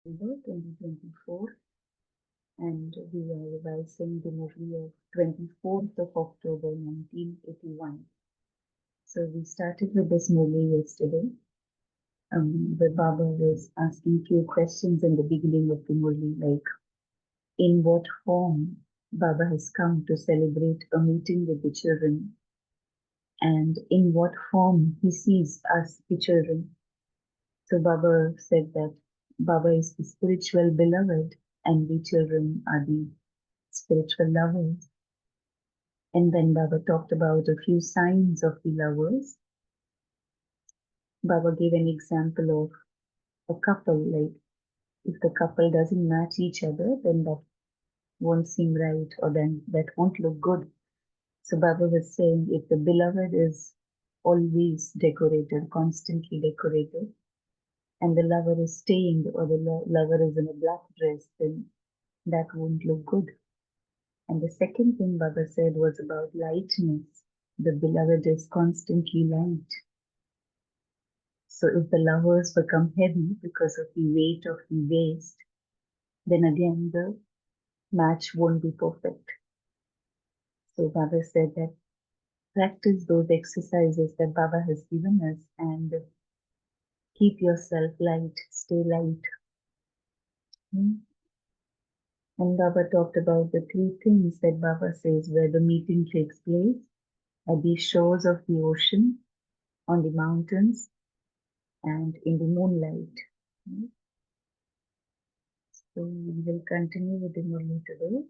December 2024, and we are revising the Murli of 24th of October 1981. So we started with this Murli yesterday, where Baba was asking few questions in the beginning of the Murli, like in what form Baba has come to celebrate a meeting with the children, and in what form he sees us, the children. So Baba said that Baba is the spiritual beloved and we children are the spiritual lovers. And then Baba talked about a few signs of the lovers. Baba gave an example of a couple, like if the couple doesn't match each other, then that won't seem right, or then that won't look good. So Baba was saying if the beloved is always decorated, constantly decorated, and the lover is stained or the lover is in a black dress, then that won't look good. And the second thing Baba said was about lightness. The beloved is constantly light. So if the lovers become heavy because of the weight of the waist, then again the match won't be perfect. So Baba said that practice those exercises that Baba has given us and keep yourself light, stay light. And Baba talked about the three things that Baba says where the meeting takes place: at the shores of the ocean, on the mountains, and in the moonlight. So we will continue with the Murli today.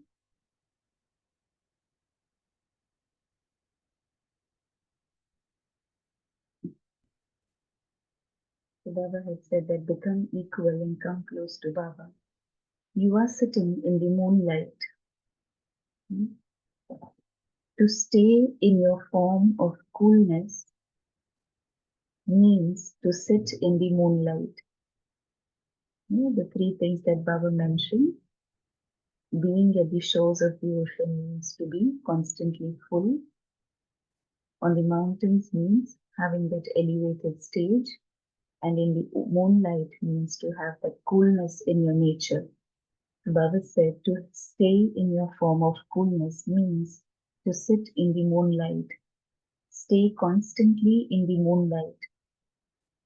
So Baba had said that become equal and come close to Baba. You are sitting in the moonlight. To stay in your form of coolness means to sit in the moonlight. The three things that Baba mentioned. Being at the shores of the ocean means to be constantly full. On the mountains means having that elevated stage. And in the moonlight means to have that coolness in your nature. Baba said to stay in your form of coolness means to sit in the moonlight. Stay constantly in the moonlight.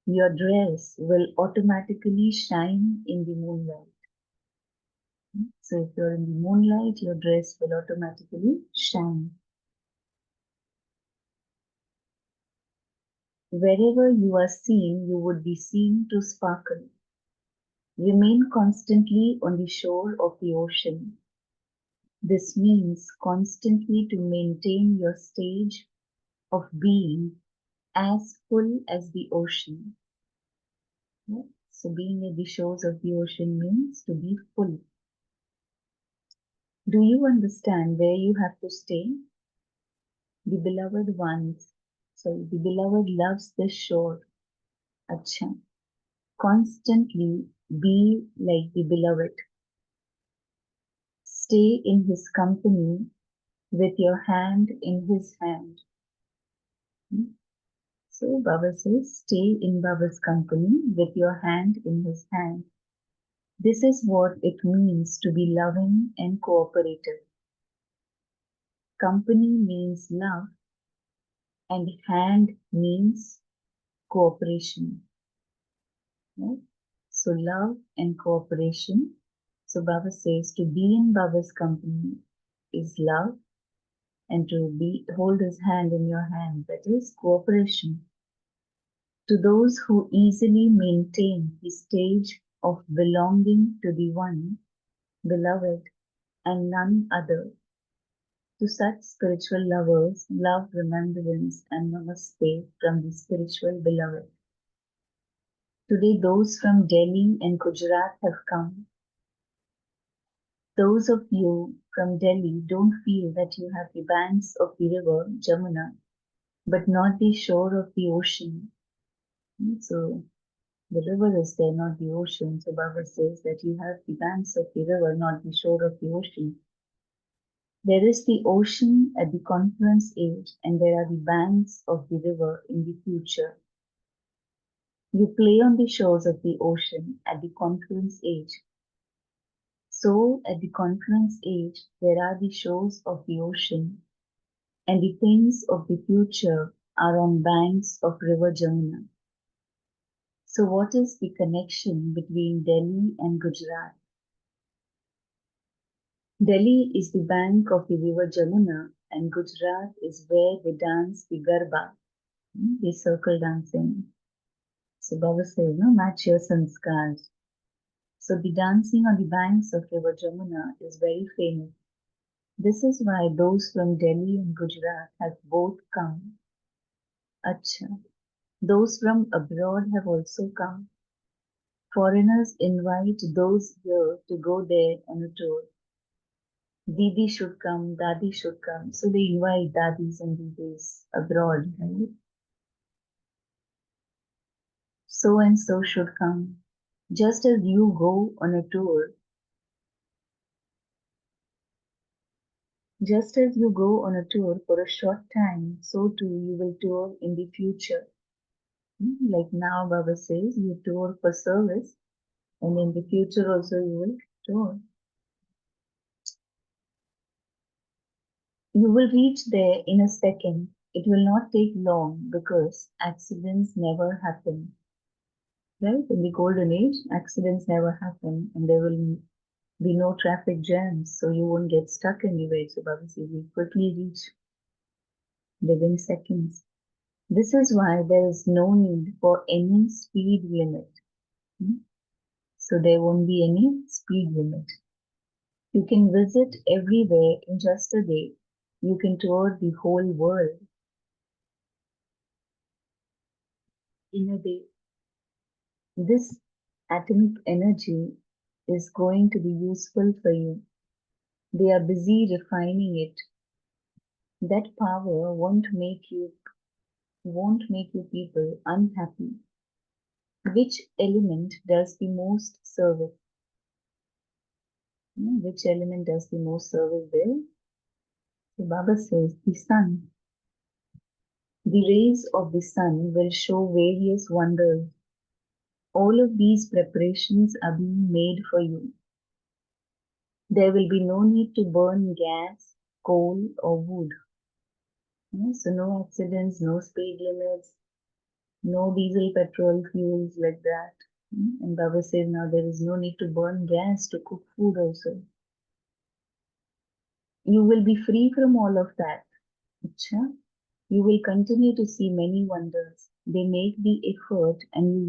Your dress will automatically shine in the moonlight. So if you're in the moonlight, your dress will automatically shine. Wherever you are seen, you would be seen to sparkle. Remain constantly on the shore of the ocean. This means constantly to maintain your stage of being as full as the ocean. So being at the shores of the ocean means to be full. Do you understand where you have to stay? The beloved the beloved loves this shore. Acha. Constantly be like the beloved. Stay in his company with your hand in his hand. So Baba says, stay in Baba's company with your hand in his hand. This is what it means to be loving and cooperative. Company means love and hand means cooperation. Right? So love and cooperation. So Baba says to be in Baba's company is love, and to hold his hand in your hand, that is cooperation. To those who easily maintain the stage of belonging to the one, beloved, and none other. To such spiritual lovers, love, remembrance, and namaste from the spiritual beloved. Today, those from Delhi and Gujarat have come. Those of you from Delhi don't feel that you have the banks of the river Jamuna, but not the shore of the ocean. So the river is there, not the ocean. So Baba says that you have the banks of the river, not the shore of the ocean. There is the ocean at the confluence age, and there are the banks of the river in the future. You play on the shores of the ocean at the confluence age. So, at the confluence age, there are the shores of the ocean, and the things of the future are on banks of river Jamuna. So, what is the connection between Delhi and Gujarat? Delhi is the bank of the river Jamuna, and Gujarat is where they dance the Garba, the circle dancing. So Baba says, no, match your sanskars. So the dancing on the banks of river Jamuna is very famous. This is why those from Delhi and Gujarat have both come. Acha. Those from abroad have also come. Foreigners invite those here to go there on a tour. Didi should come, Dadi should come. So they invite Dadis and Didis abroad, right? So and so should come. Just as you go on a tour, just as you go on a tour for a short time, so too you will tour in the future. Like now Baba says, you tour for service, and in the future also you will tour. You will reach there in a second. It will not take long because accidents never happen. Right? In the golden age, accidents never happen and there will be no traffic jams, so you won't get stuck anywhere. So Baba says you quickly reach within seconds. This is why there is no need for any speed limit. So there won't be any speed limit. You can visit everywhere in just a day. You can tour the whole world in a day. This atomic energy is going to be useful for you. They are busy refining it. That power won't make you people unhappy. Which element does the most service? Which element does the most service there? So Baba says the sun. The rays of the sun will show various wonders. All of these preparations are being made for you. There will be no need to burn gas, coal, or wood. So no accidents, no speed limits, no diesel, petrol, fuels like that. And Baba says now there is no need to burn gas to cook food also. You will be free from all of that. Achha? You will continue to see many wonders. They make the effort and you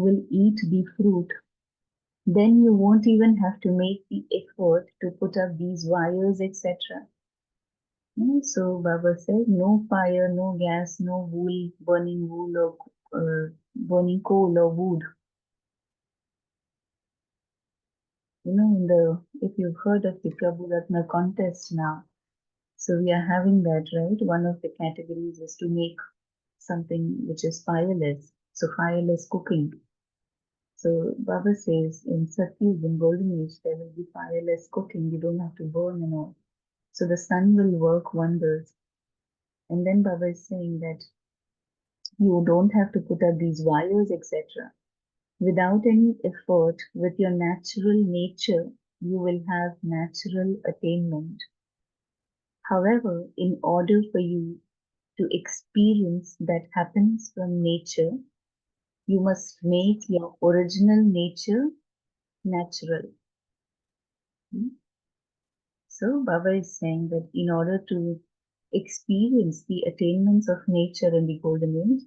will eat the fruit. Then you won't even have to make the effort to put up these wires, etc. So Baba said, no fire, no gas, no wool or burning coal or wood. If you've heard of the Prabhu Ratna contest now, so we are having that, right? One of the categories is to make something which is fireless. So fireless cooking. So Baba says in Satyuga, in Golden Age, there will be fireless cooking. You don't have to burn and all. So the sun will work wonders. And then Baba is saying that you don't have to put up these wires, etc. Without any effort, with your natural nature, you will have natural attainment. However, in order for you to experience that happens from nature, you must make your original nature natural. So Baba is saying that in order to experience the attainments of nature in the golden age,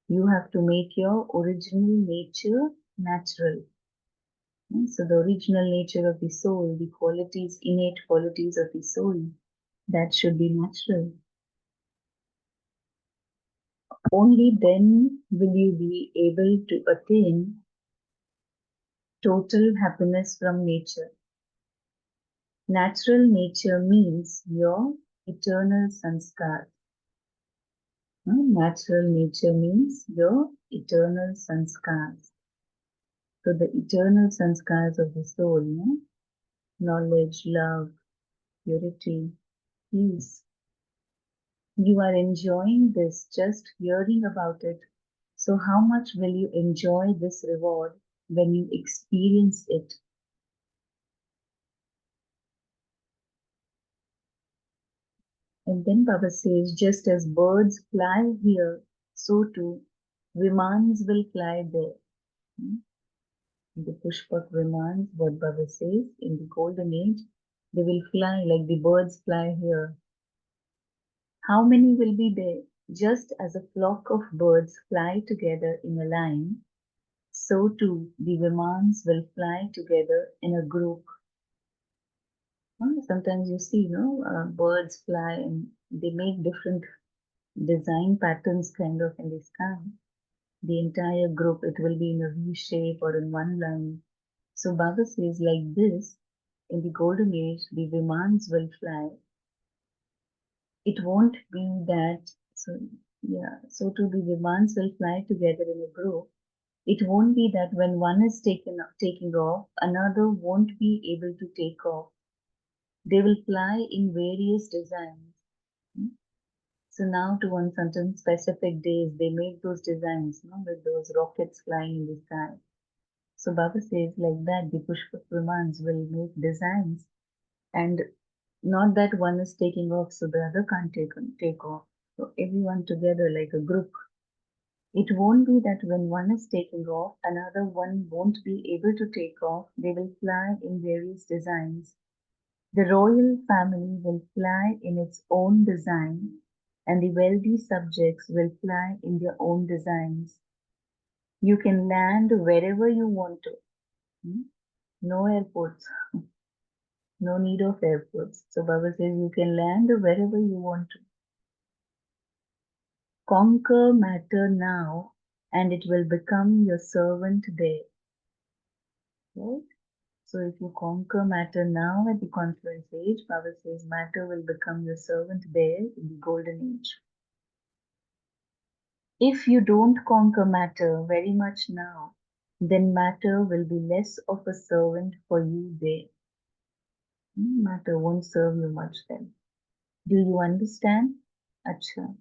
you have to make your original nature natural. So the original nature of the soul, the qualities, innate qualities of the soul, that should be natural. Only then will you be able to attain total happiness from nature. Natural nature means your eternal sanskar. Natural nature means your eternal sanskars. So the eternal sanskars of the soul, knowledge, love, purity, peace, You are enjoying this, just hearing about it. So how much will you enjoy this reward when you experience it? And then Baba says, just as birds fly here, so too Vimans will fly there. Hmm? The Pushpak Vimans, what Baba says, in the golden age, they will fly like the birds fly here. How many will be there? Just as a flock of birds fly together in a line, so too the Vimans will fly together in a group. Sometimes you see, birds fly and they make different design patterns kind of in the sky. The entire group, it will be in a V shape or in one line. So Baba says like this, in the golden age, the Vimans will fly. It won't be that, so yeah, so too the Vimans will fly together in a group. It won't be that when one is taking off, another won't be able to take off. They will fly in various designs. Hmm? So now to on certain specific days, they make those designs, with those rockets flying in the sky. So Baba says like that, the Pushpa Vimans will make designs, and not that one is taking off so the other can't take off. So everyone together like a group. It won't be that when one is taking off, another one won't be able to take off. They will fly in various designs. The royal family will fly in its own design, and the wealthy subjects will fly in their own designs. You can land wherever you want to. Hmm? No airports, no need of airports. So Baba says you can land wherever you want to. Conquer matter now, and it will become your servant there. Right? So if you conquer matter now at the confluence age, Baba says matter will become your servant there in the golden age. If you don't conquer matter very much now, then matter will be less of a servant for you there. Matter won't serve you much then. Do you understand? Acha.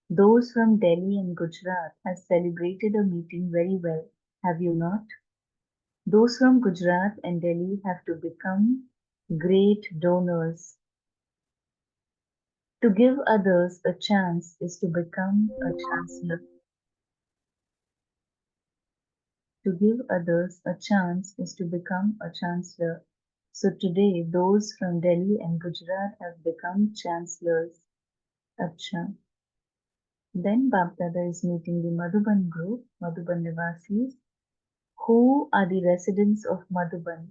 Those from Delhi and Gujarat have celebrated a meeting very well, have you not? Those from Gujarat and Delhi have to become great donors. To give others a chance is to become a chancellor. To give others a chance is to become a chancellor. So today, those from Delhi and Gujarat have become chancellors. Acha. Then Bapdada is meeting the Madhuban group, Madhuban Nivasis. Who are the residents of Madhuban?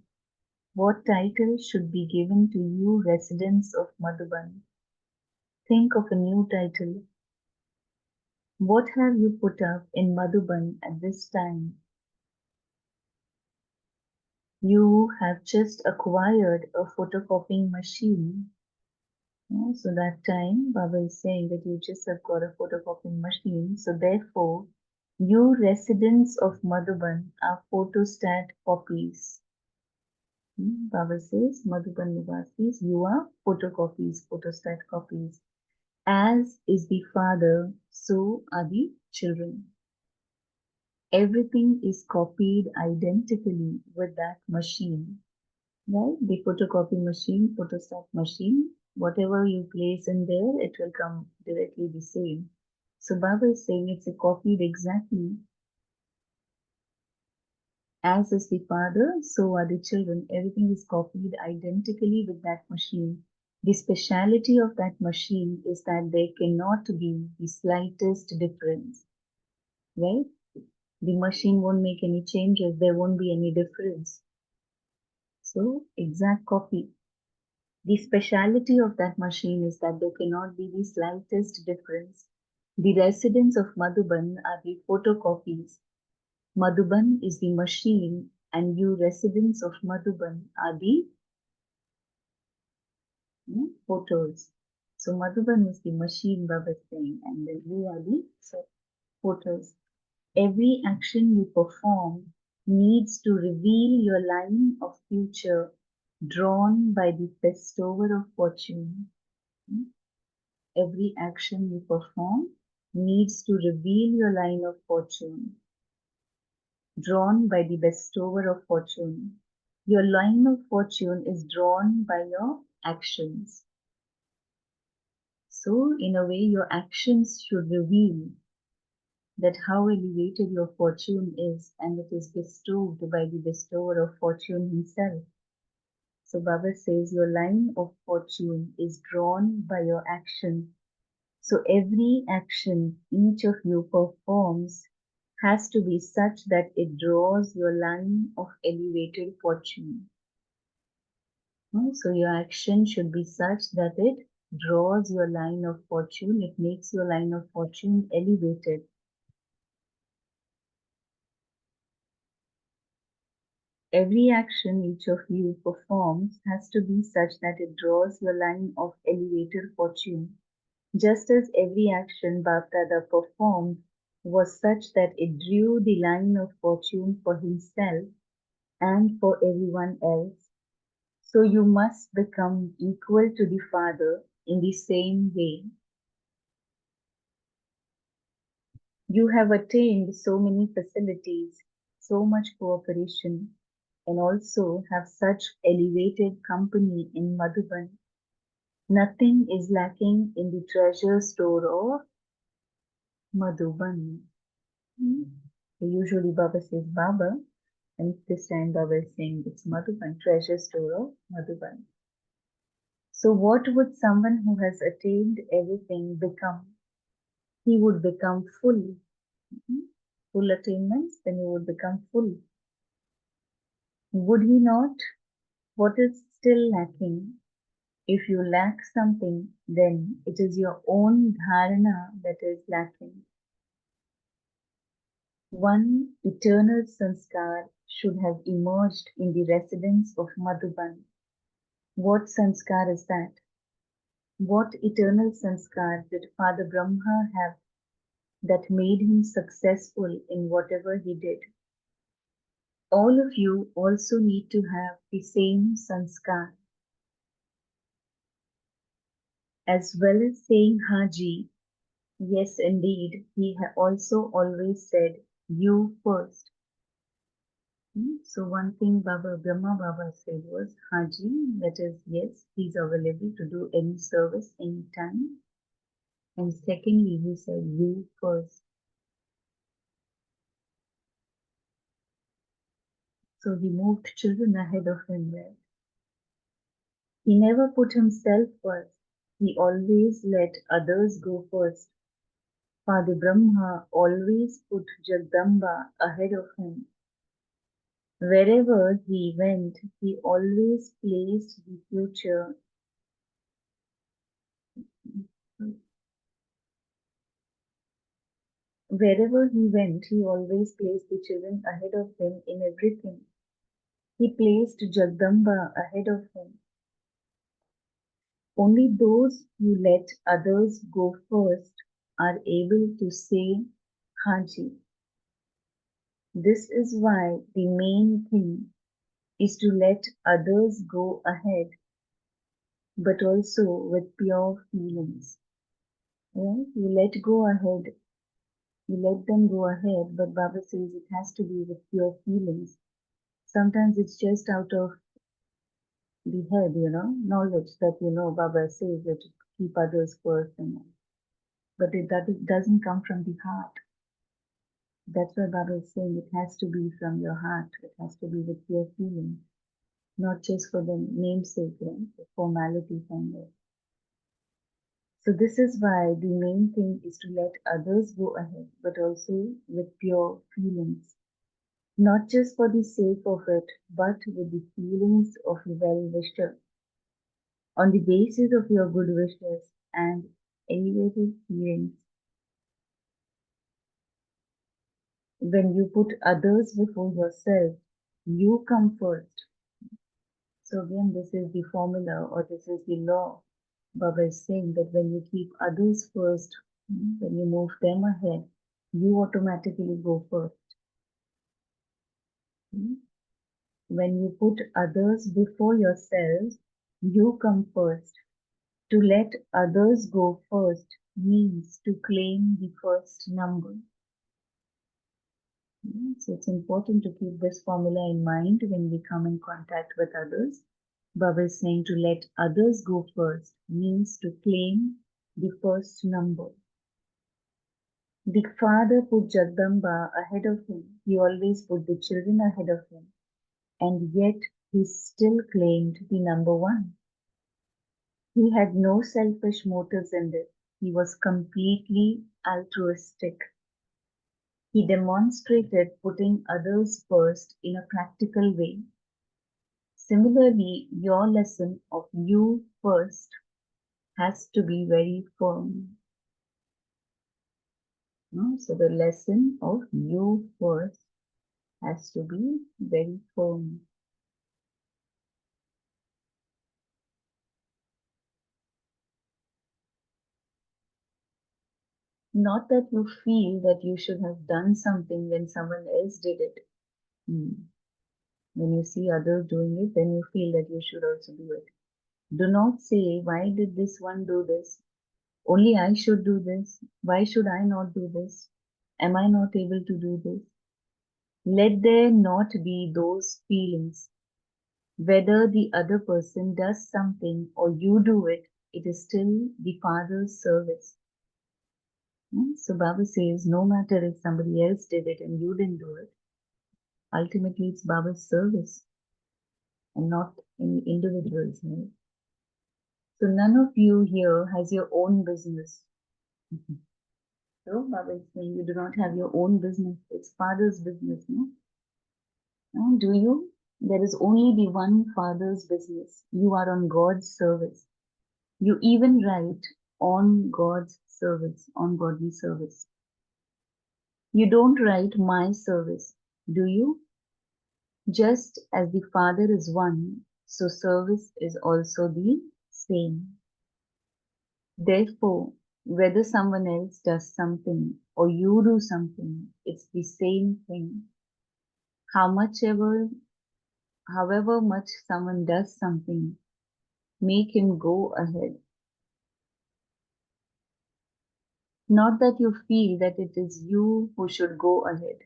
What title should be given to you residents of Madhuban? Think of a new title. What have you put up in Madhuban at this time? You have just acquired a photocopying machine. So that time Baba is saying that you just have got a photocopying machine. So therefore, you residents of Madhuban are photostat copies. Baba says, Madhuban Nivasis, you are photocopies, photostat copies. As is the father, so are the children. Everything is copied identically with that machine, right? The photocopy machine, photostat machine, whatever you place in there, it will come directly the same. So Baba is saying it's copied exactly as is the father, so are the children. Everything is copied identically with that machine. The speciality of that machine is that there cannot be the slightest difference, right? The machine won't make any changes, there won't be any difference. So, exact copy. The speciality of that machine is that there cannot be the slightest difference. The residents of Madhuban are the photocopies. Madhuban is the machine, and you residents of Madhuban are the photos. So Madhuban is the machine, Baba is saying, and then we are the photos. Every action you perform needs to reveal your line of future drawn by the bestower of fortune. Every action you perform needs to reveal your line of fortune, drawn by the bestower of fortune. Your line of fortune is drawn by your actions. So, in a way, your actions should reveal that how elevated your fortune is, and it is bestowed by the bestower of fortune himself. So Baba says your line of fortune is drawn by your action. So every action each of you performs has to be such that it draws your line of elevated fortune. So your action should be such that it draws your line of fortune, it makes your line of fortune elevated. Every action each of you performs has to be such that it draws your line of elevated fortune. Just as every action Bapdada performed was such that it drew the line of fortune for himself and for everyone else, so you must become equal to the Father in the same way. You have attained so many facilities, so much cooperation, and also have such elevated company in Madhuban. Nothing is lacking in the treasure store of Madhuban. Usually Baba says Baba, and this time Baba is saying it's Madhuban, treasure store of Madhuban. So what would someone who has attained everything become? He would become full. Full attainments, then he would become full. Would he not? What is still lacking? If you lack something, then it is your own dharana that is lacking. One eternal sanskar should have emerged in the residence of Madhuban. What sanskar is that? What eternal sanskar did Father Brahma have that made him successful in whatever he did? All of you also need to have the same sanskar. As well as saying Haji, yes indeed, he also always said, you first. So one thing Brahma Baba said was, Haji, that is, yes, he's available to do any service anytime. And secondly, he said, you first. So he moved children ahead of him there. He never put himself first. He always let others go first. Father Brahma always put Jagdamba ahead of him. Wherever he went, he always placed the future. Wherever he went, he always placed the children ahead of him in everything. He placed Jagdamba ahead of him. Only those who let others go first are able to say Haji. This is why the main thing is to let others go ahead, but also with pure feelings. Right? You let go ahead, you let them go ahead, but Baba says it has to be with pure feelings. Sometimes it's just out of the head, knowledge that, Baba says that keep others first, but it doesn't come from the heart. That's why Baba is saying it has to be from your heart. It has to be with pure feelings, not just for the namesake, the formality kind of. So this is why the main thing is to let others go ahead, but also with pure feelings. Not just for the sake of it, but with the feelings of a well-wisher. On the basis of your good wishes and elevated feelings, when you put others before yourself, you come first. So again, this is the formula or this is the law. Baba is saying that when you keep others first, when you move them ahead, you automatically go first. When you put others before yourselves, you come first. To let others go first means to claim the first number. So it's important to keep this formula in mind when we come in contact with others. Baba is saying to let others go first means to claim the first number. The father put Jagdamba ahead of him. He always put the children ahead of him. And yet he still claimed the number one. He had no selfish motives in this. He was completely altruistic. He demonstrated putting others first in a practical way. Similarly, your lesson of you first has to be very firm. No? So the lesson of you first has to be very firm. Not that you feel that you should have done something when someone else did it. When you see others doing it, then you feel that you should also do it. Do not say, why did this one do this? Only I should do this. Why should I not do this? Am I not able to do this? Let there not be those feelings. Whether the other person does something or you do it, it is still the Father's service. So Baba says, no matter if somebody else did it and you didn't do it, ultimately it's Baba's service and not in individuals. Right? So none of you here has your own business. So Baba is saying you do not have your own business. It's Father's business. No? Do you? There is only the one Father's business. You are on God's service. You even write on God's service, on godly service. You don't write my service, do you? Just as the Father is one, so service is also the same. Therefore, whether someone else does something or you do something, it's the same thing. However much someone does something, make him go ahead. Not that you feel that it is you who should go ahead.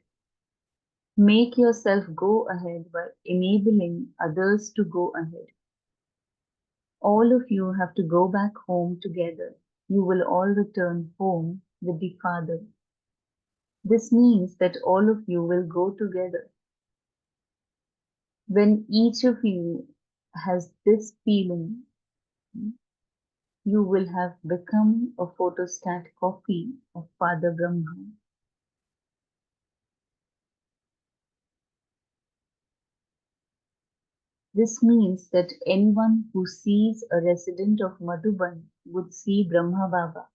Make yourself go ahead by enabling others to go ahead. All of you have to go back home together. You will all return home with the Father. This means that all of you will go together. When each of you has this feeling, you will have become a photostat copy of Father Brahma. This means that anyone who sees a resident of Madhuban would see Brahma Baba,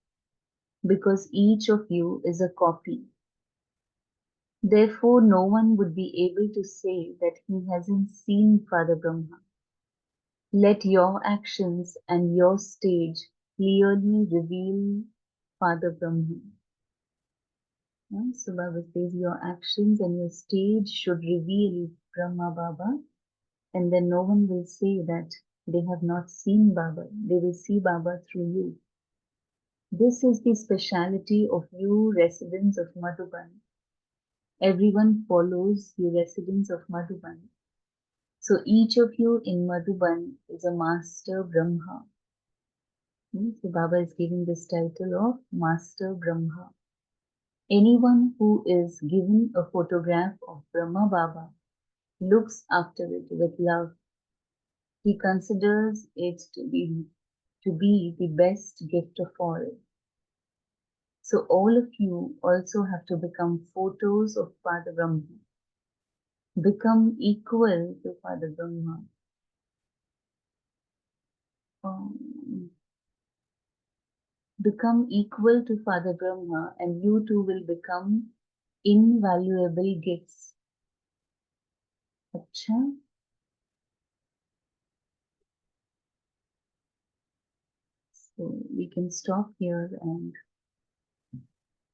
because each of you is a copy. Therefore, no one would be able to say that he hasn't seen Father Brahma. Let your actions and your stage clearly reveal Father Brahma. So Baba says your actions and your stage should reveal Brahma Baba, and then no one will say that they have not seen Baba. They will see Baba through you. This is the speciality of you residents of Madhuban. Everyone follows the residents of Madhuban. So each of you in Madhuban is a Master Brahma. So Baba is giving this title of Master Brahma. Anyone who is given a photograph of Brahma Baba looks after it with love. He considers it to be the best gift of all. So all of you also have to become photos of Father Brahma. Become equal to Father Brahma. Become equal to Father Brahma, and you too will become invaluable gifts. Acha? So we can stop here and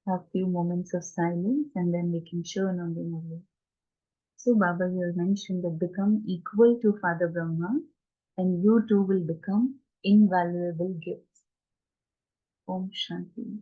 have few moments of silence, and then we can churn on the Murli. So Baba here mentioned that become equal to Father Brahma, and you too will become invaluable gifts. Om Shanti.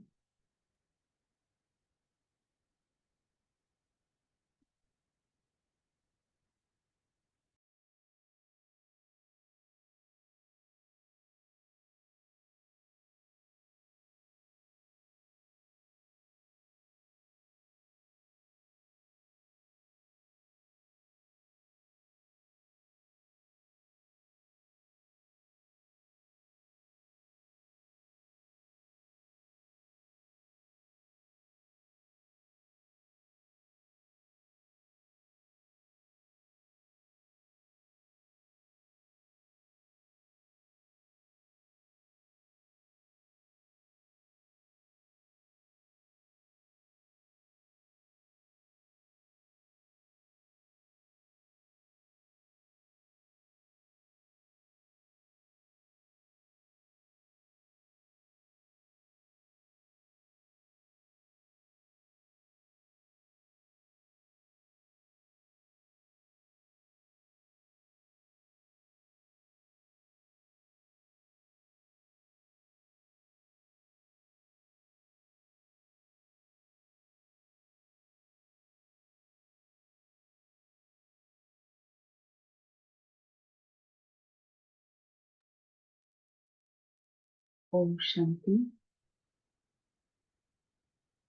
Om Shanti.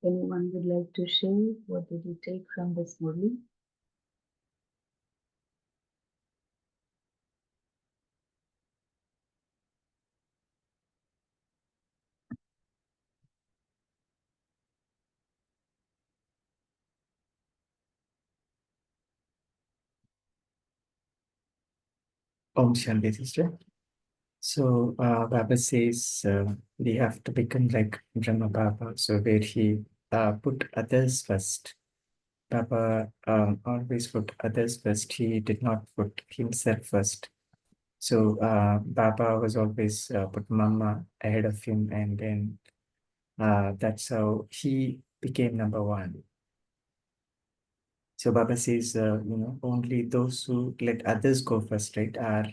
Anyone would like to share what did you take from this Murli? Om Shanti, sister. So, Baba says we have to become like Brahma Baba, so where he put others first. Baba always put others first. He did not put himself first. So, Baba was always put Mama ahead of him, and then that's how he became number one. So, Baba says, only those who let others go first, right, are